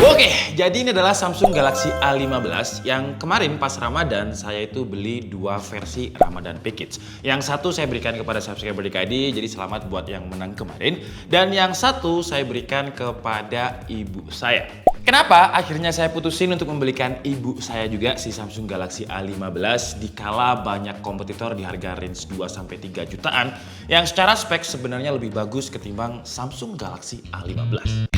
Oke, jadi ini adalah Samsung Galaxy A15 yang kemarin pas Ramadan saya itu beli dua versi Ramadan Package. Yang satu saya berikan kepada subscriber DKID, jadi selamat buat yang menang kemarin. Dan yang satu saya berikan kepada ibu saya. Kenapa akhirnya saya putusin untuk membelikan ibu saya juga si Samsung Galaxy A15 dikala banyak kompetitor di harga range 2-3 jutaan yang secara spek sebenarnya lebih bagus ketimbang Samsung Galaxy A15.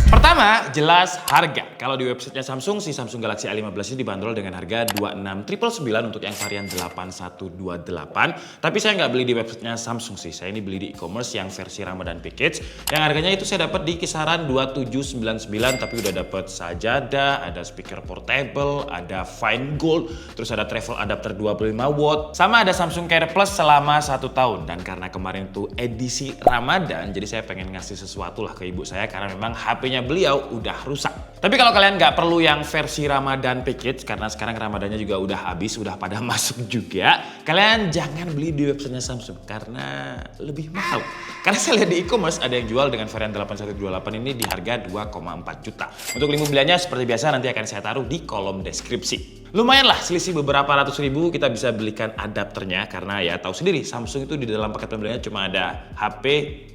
Pertama, jelas harga. Kalau di websitenya Samsung, si Samsung Galaxy A15 ini dibanderol dengan harga 26.999 untuk yang varian 8128. Tapi saya nggak beli di websitenya Samsung sih. Saya ini beli di e-commerce yang versi Ramadan Package. Yang harganya itu saya dapat di kisaran 2799, tapi udah dapat sajadah, ada speaker portable, ada fine gold, terus ada travel adapter 25 watt, sama ada Samsung Care Plus selama 1 tahun. Dan karena kemarin tuh edisi Ramadan, jadi saya pengen ngasih sesuatu lah ke ibu saya karena memang HP-nya beliau udah rusak. Tapi kalau kalian nggak perlu yang versi Ramadan Package karena sekarang Ramadannya juga udah habis, udah pada masuk juga, kalian jangan beli di websitenya Samsung karena lebih mahal. Karena saya lihat di e-commerce ada yang jual dengan varian 8128 ini di harga 2,4 juta. Untuk link pembeliannya seperti biasa nanti akan saya taruh di kolom deskripsi. Lumayan lah, selisih beberapa ratus ribu kita bisa belikan adapternya karena ya tahu sendiri Samsung itu di dalam paket pembeliannya cuma ada HP,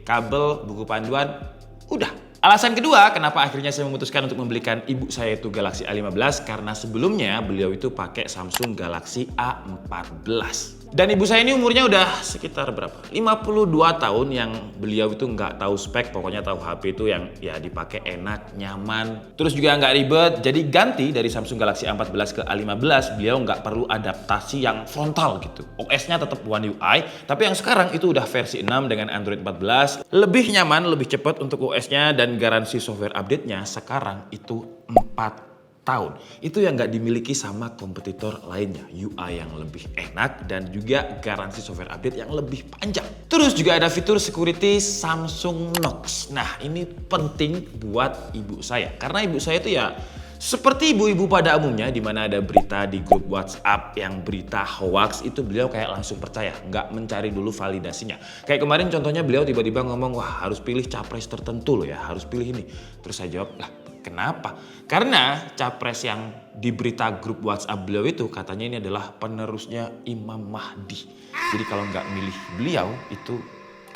kabel, buku panduan, udah. Alasan kedua, kenapa akhirnya saya memutuskan untuk membelikan ibu saya itu Galaxy A15 karena sebelumnya beliau itu pakai Samsung Galaxy A14. Dan ibu saya ini umurnya udah sekitar berapa? 52 tahun yang beliau itu nggak tahu spek, pokoknya tahu HP itu yang ya dipakai enak, nyaman, terus juga nggak ribet. Jadi ganti dari Samsung Galaxy A14 ke A15, beliau nggak perlu adaptasi yang frontal gitu. OS-nya tetap One UI, tapi yang sekarang itu udah versi 6 dengan Android 14. Lebih nyaman, lebih cepat untuk OS-nya dan garansi software update-nya sekarang itu 4 tahun. Itu yang nggak dimiliki sama kompetitor lainnya. UI yang lebih enak dan juga garansi software update yang lebih panjang. Terus juga ada fitur security Samsung Knox. Nah, ini penting buat ibu saya. Karena ibu saya itu ya seperti ibu-ibu pada umumnya, di mana ada berita di grup WhatsApp yang berita hoax, itu beliau kayak langsung percaya, nggak mencari dulu validasinya. Kayak kemarin contohnya beliau tiba-tiba ngomong, wah harus pilih capres tertentu loh ya, harus pilih ini. Terus saya jawab, lah kenapa? Karena capres yang di berita grup WhatsApp beliau itu katanya ini adalah penerusnya Imam Mahdi. Jadi kalau nggak milih beliau itu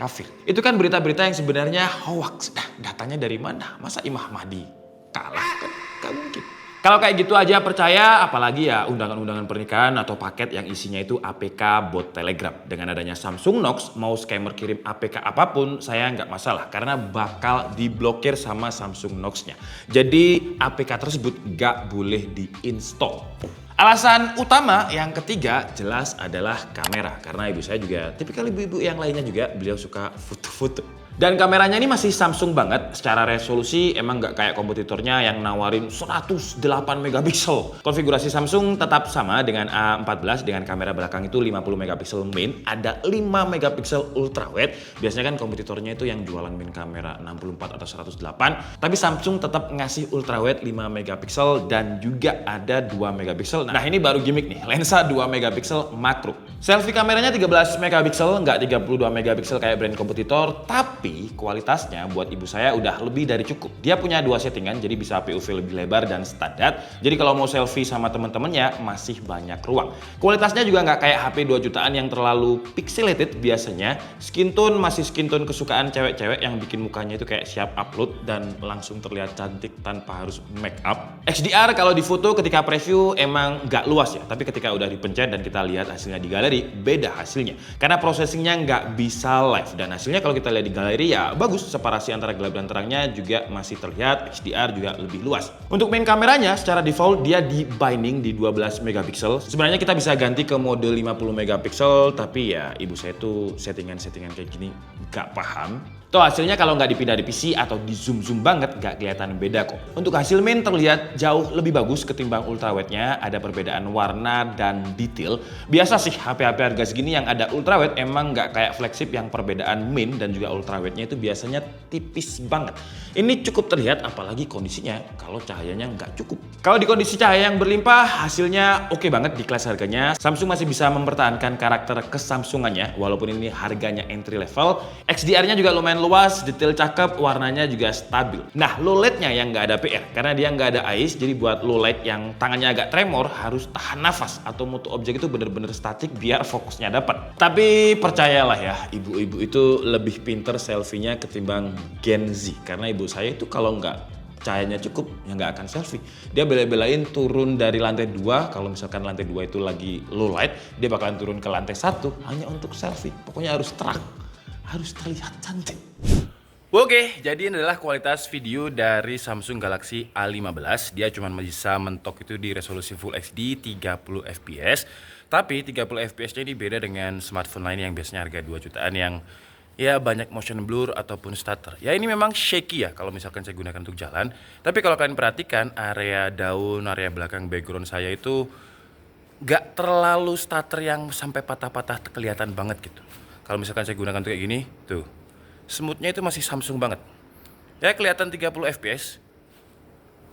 kafir. Itu kan berita-berita yang sebenarnya hoax. Nah, datanya dari mana? Masa Imam Mahdi kalah kan? Gak mungkin. Kalau kayak gitu aja percaya, apalagi ya undangan-undangan pernikahan atau paket yang isinya itu APK bot Telegram. Dengan adanya Samsung Knox, mau scammer kirim APK apapun, saya nggak masalah. Karena bakal diblokir sama Samsung Knox-nya. Jadi APK tersebut nggak boleh diinstall. Alasan utama yang ketiga jelas adalah kamera. Karena ibu saya juga tipikal ibu-ibu yang lainnya juga, beliau suka foto-foto. Dan kameranya ini masih Samsung banget. Secara resolusi emang nggak kayak kompetitornya yang nawarin 108 megapiksel. Konfigurasi Samsung tetap sama dengan A14 dengan kamera belakang itu 50 megapiksel main. Ada 5 megapiksel ultrawide. Biasanya kan kompetitornya itu yang jualan main kamera 64 atau 108. Tapi Samsung tetap ngasih ultrawide 5 megapiksel dan juga ada 2 megapiksel. Nah ini baru gimmick nih, lensa 2 megapiksel makro. Selfie kameranya 13 megapiksel, nggak 32 megapiksel kayak brand kompetitor, tapi kualitasnya buat ibu saya udah lebih dari cukup. Dia punya 2 settingan, jadi bisa POV lebih lebar dan standar. Jadi kalau mau selfie sama temen-temennya masih banyak ruang. Kualitasnya juga nggak kayak HP 2 jutaan yang terlalu pixelated biasanya. Skin tone masih skin tone kesukaan cewek-cewek yang bikin mukanya itu kayak siap upload dan langsung terlihat cantik tanpa harus make up. HDR kalau di foto ketika preview emang nggak luas ya, tapi ketika udah dipencet dan kita lihat hasilnya di galeri, beda hasilnya. Karena processingnya nggak bisa live dan hasilnya kalau kita lihat di galeri ya bagus, separasi antara gelap dan terangnya juga masih terlihat, HDR juga lebih luas. Untuk main kameranya secara default dia di binding di 12 megapiksel. Sebenarnya kita bisa ganti ke mode 50 megapiksel, tapi ya ibu saya tuh settingan-settingan kayak gini nggak paham. Tuh hasilnya kalau nggak dipindah di PC atau di zoom banget nggak kelihatan beda kok. Untuk hasil main terlihat jauh lebih bagus ketimbang ultrawide-nya, ada perbedaan warna dan detail. Biasa sih HP-HP harga segini yang ada ultrawide emang nggak kayak flagship yang perbedaan main dan juga ultrawide-nya itu biasanya tipis banget. Ini cukup terlihat apalagi kondisinya kalau cahayanya nggak cukup. Kalau di kondisi cahaya yang berlimpah hasilnya oke banget di kelas harganya. Samsung masih bisa mempertahankan karakter kesamsungannya walaupun ini harganya entry level. XDR-nya juga lumayan luas, detail cakep, warnanya juga stabil. Nah, low light-nya yang nggak ada PR karena dia nggak ada ice, jadi buat low light yang tangannya agak tremor harus tahan nafas atau mutu objek itu bener-bener statik biar fokusnya dapat. Tapi percayalah ya, ibu-ibu itu lebih pinter selfie-nya ketimbang Gen Z karena ibu saya itu kalau nggak cahayanya cukup ya nggak akan selfie. Dia bela-belain turun dari lantai 2, kalau misalkan lantai 2 itu lagi low light, dia bakalan turun ke lantai 1 hanya untuk selfie. Pokoknya harus terang, harus terlihat cantik. Oke, jadi ini adalah kualitas video dari Samsung Galaxy A15. Dia cuma bisa mentok itu di resolusi Full HD 30 fps. Tapi 30 fps-nya ini beda dengan smartphone lain yang biasanya harga 2 jutaan yang ya banyak motion blur ataupun stutter. Ya ini memang shaky ya kalau misalkan saya gunakan untuk jalan. Tapi kalau kalian perhatikan area daun, area belakang background saya itu gak terlalu stutter yang sampai patah-patah kelihatan banget gitu. Kalau misalkan saya gunakan untuk kayak gini, tuh. Smoothnya itu masih Samsung banget. Ya kelihatan 30 fps.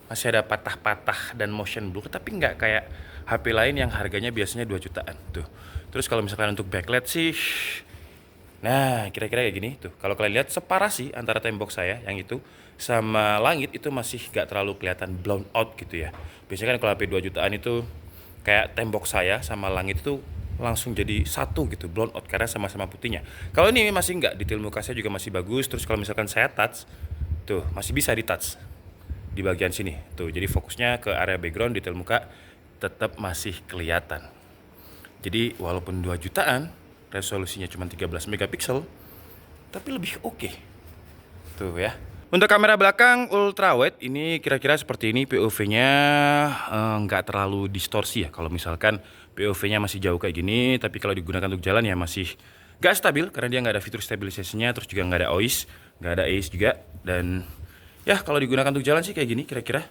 Masih ada patah-patah dan motion blur, tapi nggak kayak HP lain yang harganya biasanya 2 jutaan. Tuh. Terus kalau misalkan untuk backlight sih, nah kira-kira kayak gini. Tuh. Kalau kalian lihat separasi antara tembok saya yang itu sama langit itu masih nggak terlalu kelihatan blown out gitu ya. Biasanya kan kalau HP 2 jutaan itu kayak tembok saya sama langit itu langsung jadi satu gitu, blown out karena sama-sama putihnya. Kalau ini masih enggak, detail muka saya juga masih bagus. Terus kalau misalkan saya touch, tuh masih bisa di touch di bagian sini. Tuh, jadi fokusnya ke area background, detail muka tetap masih kelihatan. Jadi walaupun 2 jutaan, resolusinya cuma 13 megapiksel, tapi lebih oke. Tuh ya. Untuk kamera belakang ultrawide ini kira-kira seperti ini, POV-nya nggak terlalu distorsi ya. Kalau misalkan POV-nya masih jauh kayak gini, tapi kalau digunakan untuk jalan ya masih nggak stabil karena dia nggak ada fitur stabilisasinya, terus juga nggak ada OIS, nggak ada AIS juga. Dan ya kalau digunakan untuk jalan sih kayak gini kira-kira.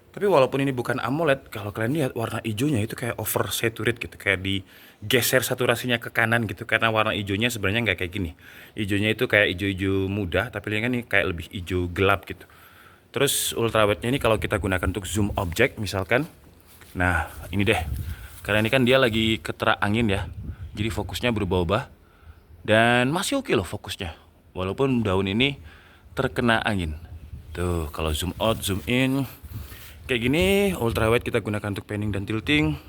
Tapi walaupun ini bukan AMOLED, kalau kalian lihat warna hijaunya itu kayak oversaturate gitu, kayak digeser saturasinya ke kanan gitu, karena warna hijaunya sebenarnya nggak kayak gini. Hijaunya itu kayak hijau-hijau muda, tapi ini kan ini kayak lebih hijau gelap gitu. Terus ultrawide-nya ini kalau kita gunakan untuk zoom objek misalkan, nah ini deh, karena ini kan dia lagi ketera angin ya, jadi fokusnya berubah-ubah dan masih oke loh fokusnya, walaupun daun ini terkena angin. Tuh kalau zoom out, zoom in kayak gini, ultrawide kita gunakan untuk panning dan tilting.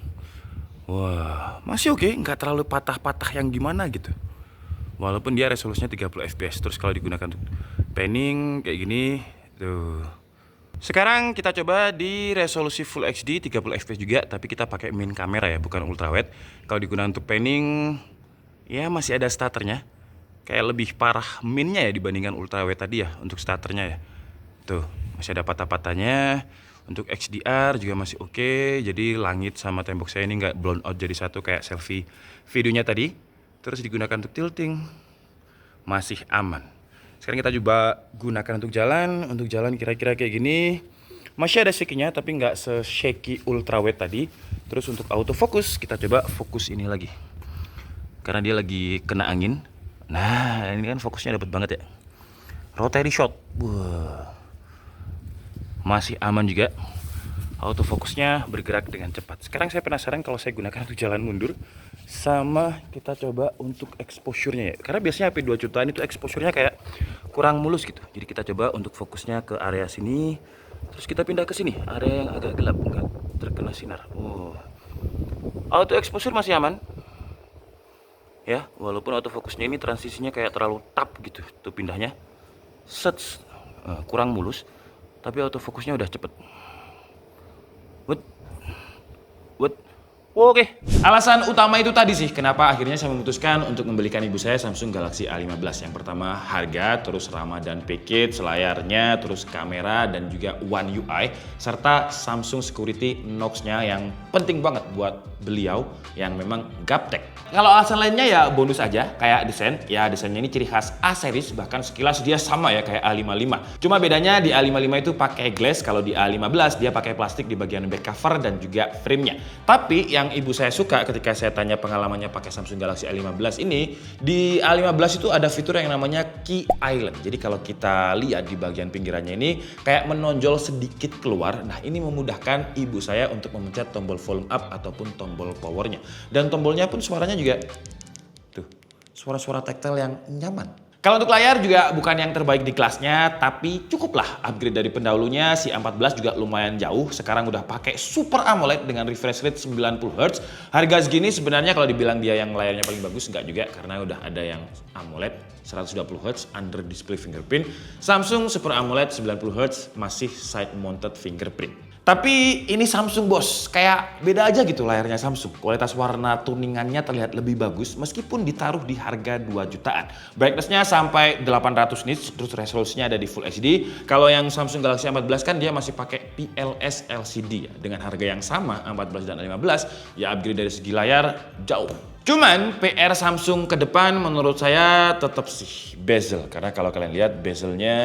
Wah, masih oke, nggak terlalu patah-patah yang gimana gitu. Walaupun dia resolusinya 30 fps. Terus kalau digunakan untuk panning kayak gini, tuh. Sekarang kita coba di resolusi Full HD 30 fps juga, tapi kita pakai main kamera ya, bukan ultrawide. Kalau digunakan untuk panning, ya masih ada stutternya. Kayak lebih parah minnya ya dibandingkan ultrawide tadi ya, untuk stutternya ya. Tuh, masih ada patah-patahnya. Untuk XDR juga masih oke, jadi langit sama tembok saya ini nggak blown out jadi satu kayak selfie videonya tadi. Terus digunakan untuk tilting, masih aman. Sekarang kita coba gunakan untuk jalan kira-kira kayak gini. Masih ada shaky-nya tapi nggak se-shaky ultrawide tadi. Terus untuk autofocus, kita coba fokus ini lagi. Karena dia lagi kena angin. Nah, ini kan fokusnya dapat banget ya. Rotary shot. Wah. Masih aman juga, autofokusnya bergerak dengan cepat. Sekarang saya penasaran kalau saya gunakan untuk jalan mundur, sama kita coba untuk exposure-nya ya. Karena biasanya HP 2 jutaan itu exposure-nya kayak kurang mulus gitu. Jadi kita coba untuk fokusnya ke area sini, terus kita pindah ke sini, area yang agak gelap, nggak terkena sinar. Auto exposure masih aman. Ya, walaupun autofokusnya ini transisinya kayak terlalu tap gitu, tuh pindahnya. Kurang mulus. Tapi autofokusnya udah cepet. Oke. Alasan utama itu tadi sih kenapa akhirnya saya memutuskan untuk membelikan ibu saya Samsung Galaxy A15. Yang pertama harga, terus ramah dan package, layarnya, terus kamera dan juga One UI serta Samsung Security Knox-nya yang penting banget buat beliau yang memang gaptek. Kalau alasan lainnya ya bonus aja, kayak desain. Ya desainnya ini ciri khas A series, bahkan sekilas dia sama ya kayak A55. Cuma bedanya di A55 itu pakai glass, kalau di A15 dia pakai plastik di bagian back cover dan juga frame-nya. Tapi yang ibu saya suka ketika saya tanya pengalamannya pakai Samsung Galaxy A15 ini, di A15 itu ada fitur yang namanya Key Island. Jadi kalau kita lihat di bagian pinggirannya ini kayak menonjol sedikit keluar. Nah, ini memudahkan ibu saya untuk memencet tombol volume up ataupun tombol powernya. Dan tombolnya pun suaranya juga tuh, suara-suara tactile yang nyaman. Kalau untuk layar juga bukan yang terbaik di kelasnya, tapi cukuplah upgrade dari pendahulunya. Si A14 juga lumayan jauh, sekarang udah pakai Super AMOLED dengan refresh rate 90Hz. Harga segini sebenarnya kalau dibilang dia yang layarnya paling bagus, enggak juga, karena udah ada yang AMOLED 120Hz under display fingerprint. Samsung Super AMOLED 90Hz masih side mounted fingerprint. Tapi ini Samsung bos, kayak beda aja gitu layarnya Samsung. Kualitas warna tuningannya terlihat lebih bagus meskipun ditaruh di harga 2 jutaan. Brightness-nya sampai 800 nits, terus resolusinya ada di Full HD. Kalau yang Samsung Galaxy A14 kan dia masih pakai PLS LCD ya. Dengan harga yang sama, A14 dan A15, ya upgrade dari segi layar jauh. Cuman PR Samsung ke depan menurut saya tetap sih bezel. Karena kalau kalian lihat bezelnya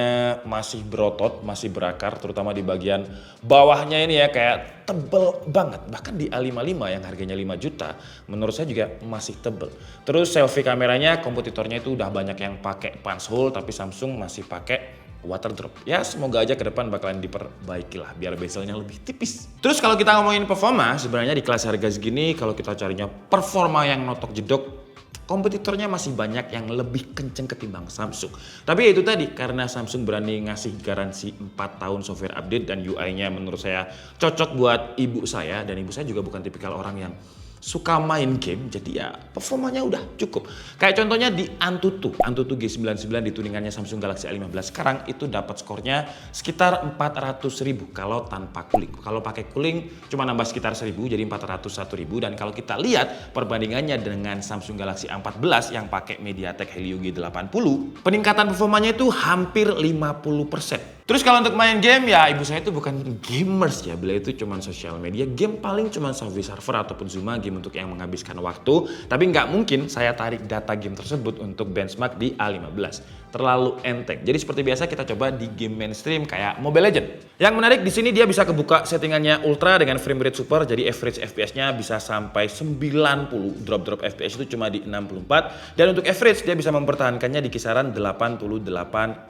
masih berotot, masih berakar, terutama di bagian bawahnya ini ya kayak tebel banget. Bahkan di A55 yang harganya 5 juta menurut saya juga masih tebel. Terus selfie kameranya kompetitornya itu udah banyak yang pakai punch hole, tapi Samsung masih pakai water drop. Ya semoga aja ke depan bakalan diperbaiki lah biar bezelnya lebih tipis. Terus kalau kita ngomongin performa, sebenarnya di kelas harga segini kalau kita carinya performa yang notok jedok, kompetitornya masih banyak yang lebih kenceng ketimbang Samsung. Tapi ya itu tadi, karena Samsung berani ngasih garansi 4 tahun software update dan UI-nya menurut saya cocok buat ibu saya, dan ibu saya juga bukan tipikal orang yang suka main game, jadi ya performanya udah cukup. Kayak contohnya di Antutu G99 di tuningannya Samsung Galaxy A15 sekarang itu dapat skornya sekitar 400.000 kalau tanpa cooling. Kalau pakai cooling cuma nambah sekitar 1.000 jadi 401.000, dan kalau kita lihat perbandingannya dengan Samsung Galaxy A14 yang pakai MediaTek Helio G80, peningkatan performanya itu hampir 50%. Terus kalau untuk main game ya ibu saya itu bukan gamers ya, beliau itu cuma sosial media. Game paling cuma Subway Surfer ataupun Zuma, game untuk yang menghabiskan waktu. Tapi nggak mungkin saya tarik data game tersebut untuk benchmark di A15. Terlalu enteng. Jadi seperti biasa kita coba di game mainstream kayak Mobile Legends. Yang menarik di sini dia bisa kebuka settingannya ultra dengan frame rate super, jadi average FPS-nya bisa sampai 90. Drop FPS itu cuma di 64, dan untuk average dia bisa mempertahankannya di kisaran 88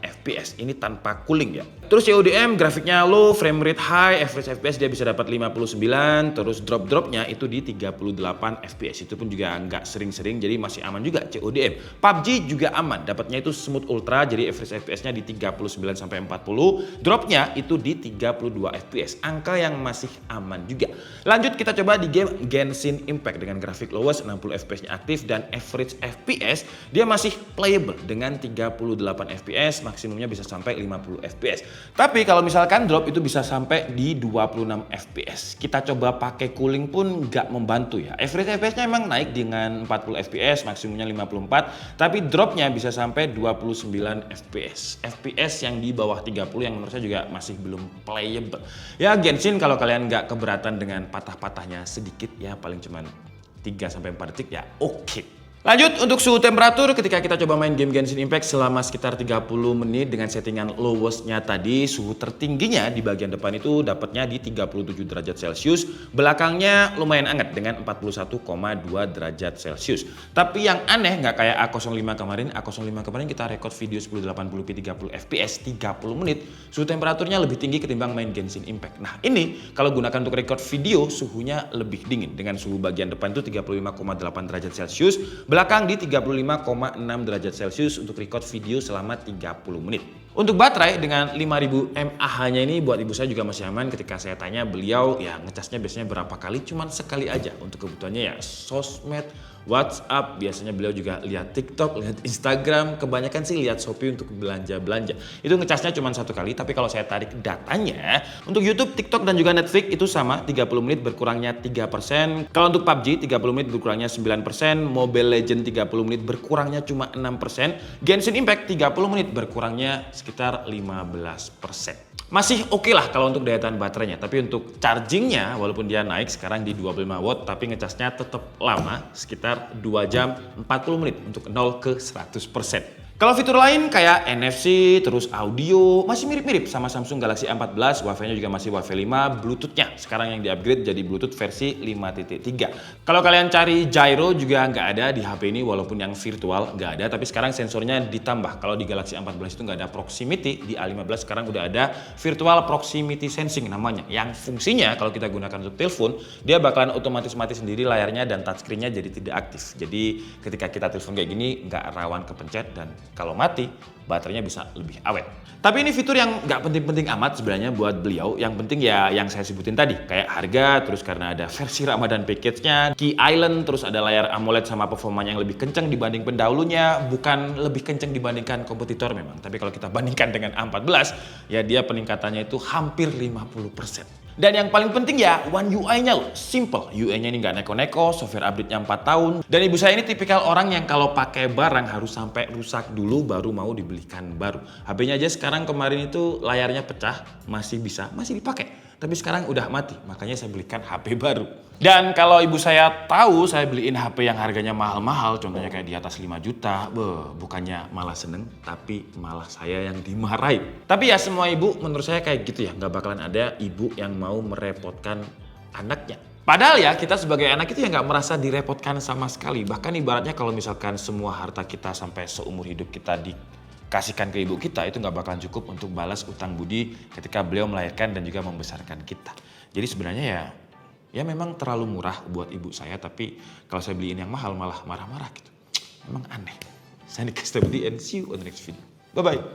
FPS. Ini tanpa cooling ya. Terus CODM grafiknya low, frame rate high, average FPS dia bisa dapat 59, terus drop-dropnya itu di 38 FPS. Itu pun juga nggak sering-sering, jadi masih aman juga CODM. PUBG juga aman, dapatnya itu smooth ultra, jadi average FPS-nya di 39 sampai 40, dropnya itu di 32 FPS. Angka yang masih aman juga. Lanjut kita coba di game Genshin Impact dengan grafik lowest 60 FPS-nya aktif, dan average FPS dia masih playable dengan 38 FPS, maksimumnya bisa sampai 50 FPS. Tapi kalau misalkan drop itu bisa sampai di 26 FPS. Kita coba pakai cooling pun nggak membantu ya. Average FPS-nya emang naik dengan 40 FPS, maksimumnya 54, tapi dropnya bisa sampai 29 FPS. FPS yang di bawah 30 yang menurut saya juga masih belum playable. Ya Genshin kalau kalian nggak keberatan dengan patah-patahnya sedikit ya, paling cuman 3-4 detik ya oke. Lanjut untuk suhu temperatur ketika kita coba main game Genshin Impact selama sekitar 30 menit dengan settingan lowest-nya tadi, suhu tertingginya di bagian depan itu dapatnya di 37 derajat Celcius, belakangnya lumayan hangat dengan 41,2 derajat Celcius. Tapi yang aneh nggak kayak A05 kemarin, A05 kemarin kita record video 1080p 30 fps 30 menit, suhu temperaturnya lebih tinggi ketimbang main Genshin Impact. Nah ini kalau gunakan untuk record video suhunya lebih dingin dengan suhu bagian depan itu 35,8 derajat Celcius, belakang di 35,6 derajat Celcius untuk record video selama 30 menit. Untuk baterai dengan 5000 mAh-nya ini buat ibu saya juga masih aman. Ketika saya tanya beliau ya ngecasnya biasanya berapa kali, cuman sekali aja untuk kebutuhannya ya sosmed, WhatsApp, biasanya beliau juga lihat TikTok, lihat Instagram, kebanyakan sih lihat Shopee untuk belanja-belanja. Itu ngecasnya cuma 1 kali, tapi kalau saya tarik datanya, untuk YouTube, TikTok, dan juga Netflix itu sama, 30 menit berkurangnya 3%. Kalau untuk PUBG, 30 menit berkurangnya 9%, Mobile Legends 30 menit berkurangnya cuma 6%, Genshin Impact 30 menit berkurangnya sekitar 15%. Masih oke lah kalau untuk daya tahan baterainya, tapi untuk chargingnya walaupun dia naik sekarang di 25 watt, tapi ngecasnya tetap lama, sekitar 2 jam 40 menit untuk 0 ke 100%. Kalau fitur lain kayak NFC, terus audio, masih mirip-mirip sama Samsung Galaxy A14, Wi-Fi-nya juga masih Wi-Fi 5, Bluetooth-nya sekarang yang di-upgrade jadi Bluetooth versi 5.3. Kalau kalian cari gyro juga nggak ada di HP ini, walaupun yang virtual nggak ada, tapi sekarang sensornya ditambah. Kalau di Galaxy A14 itu nggak ada proximity, di A15 sekarang udah ada virtual proximity sensing namanya, yang fungsinya kalau kita gunakan untuk telepon, dia bakalan otomatis mati sendiri layarnya dan touchscreen-nya jadi tidak aktif. Jadi ketika kita telepon kayak gini nggak rawan kepencet, dan kalau mati baterainya bisa lebih awet. Tapi ini fitur yang nggak penting-penting amat sebenarnya buat beliau. Yang penting ya yang saya sebutin tadi, kayak harga, terus karena ada versi Ramadan package-nya, Key Island, terus ada layar AMOLED sama performanya yang lebih kencang dibanding pendahulunya, bukan lebih kencang dibandingkan kompetitor memang. Tapi kalau kita bandingkan dengan A14, ya dia peningkatannya itu hampir 50%. Dan yang paling penting ya One UI-nya loh, simple. UI-nya ini nggak neko-neko, software update-nya 4 tahun. Dan ibu saya ini tipikal orang yang kalau pakai barang harus sampai rusak dulu baru mau dibelikan baru. HP-nya aja sekarang kemarin itu layarnya pecah, masih dipakai. Tapi sekarang udah mati, makanya saya belikan HP baru. Dan kalau ibu saya tahu saya beliin HP yang harganya mahal-mahal, contohnya kayak di atas 5 juta, bukannya malah seneng, tapi malah saya yang dimarahi. Tapi ya semua ibu menurut saya kayak gitu ya, nggak bakalan ada ibu yang mau merepotkan anaknya. Padahal ya kita sebagai anak itu ya nggak merasa direpotkan sama sekali. Bahkan ibaratnya kalau misalkan semua harta kita sampai seumur hidup kita dikasihkan ke ibu kita, itu nggak bakalan cukup untuk balas utang budi ketika beliau melahirkan dan juga membesarkan kita. Jadi sebenarnya ya memang terlalu murah buat ibu saya, tapi kalau saya beliin yang mahal malah marah-marah gitu. Memang aneh. Saya Nika Stabudi and see you on the next video. Bye-bye.